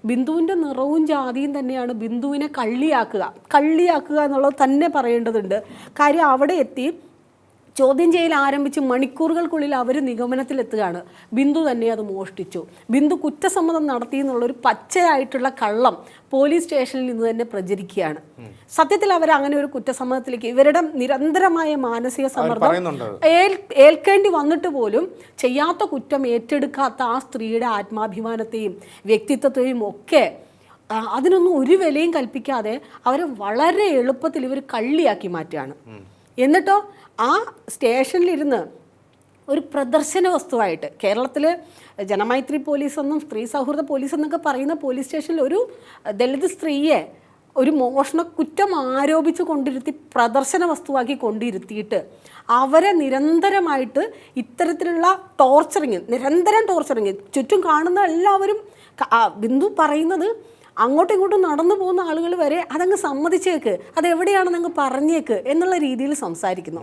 ബിന്ദുവിൻ്റെ നിറവും ജാതിയും തന്നെയാണ് ബിന്ദുവിനെ കള്ളിയാക്കുക എന്നുള്ളത് തന്നെ പറയേണ്ടതുണ്ട്. കാര്യം അവിടെ എത്തി ചോദ്യം ചെയ്യൽ ആരംഭിച്ച് മണിക്കൂറുകൾക്കുള്ളിൽ അവർ നിഗമനത്തിലെത്തുകയാണ് ബിന്ദു തന്നെ അത് മോഷ്ടിച്ചു, ബിന്ദു കുറ്റസമ്മതം നടത്തി എന്നുള്ളൊരു പച്ചയായിട്ടുള്ള കള്ളം പോലീസ് സ്റ്റേഷനിൽ നിന്ന് തന്നെ പ്രചരിക്കുകയാണ്. സത്യത്തിൽ അവർ അങ്ങനെ ഒരു കുറ്റസമ്മതത്തിലേക്ക് ഇവരുടെ നിരന്തരമായ മാനസിക സമ്മർദ്ദം ഏൽക്കേണ്ടി വന്നിട്ട് പോലും ചെയ്യാത്ത കുറ്റം ഏറ്റെടുക്കാത്ത ആ സ്ത്രീയുടെ ആത്മാഭിമാനത്തെയും വ്യക്തിത്വത്തെയും ഒക്കെ അതിനൊന്നും ഒരു വിലയും കൽപ്പിക്കാതെ അവരെ വളരെ എളുപ്പത്തിൽ ഇവർ കള്ളിയാക്കി മാറ്റുകയാണ്. എന്നിട്ടോ ആ സ്റ്റേഷനിലിരുന്ന് ഒരു പ്രദർശന വസ്തുവായിട്ട് കേരളത്തിൽ ജനമൈത്രി പോലീസെന്നും സ്ത്രീ സൗഹൃദ പോലീസ് എന്നൊക്കെ പറയുന്ന പോലീസ് സ്റ്റേഷനിൽ ഒരു ദളിത് സ്ത്രീയെ ഒരു മോഷണ കുറ്റം ആരോപിച്ച് കൊണ്ടിരുത്തി പ്രദർശന വസ്തുവാക്കി കൊണ്ടിരുത്തിയിട്ട് അവരെ നിരന്തരമായിട്ട് ഇത്തരത്തിലുള്ള നിരന്തരം ടോർച്ചറിങ് ചുറ്റും കാണുന്ന എല്ലാവരും ബിന്ദു പറയുന്നത് അങ്ങോട്ടും ഇങ്ങോട്ടും നടന്നു പോകുന്ന ആളുകൾ വരെ അതങ്ങ് സമ്മതിച്ചേക്ക്, അതെവിടെയാണെന്ന് അങ്ങ് പറഞ്ഞേക്ക് എന്നുള്ള രീതിയിൽ സംസാരിക്കുന്നു.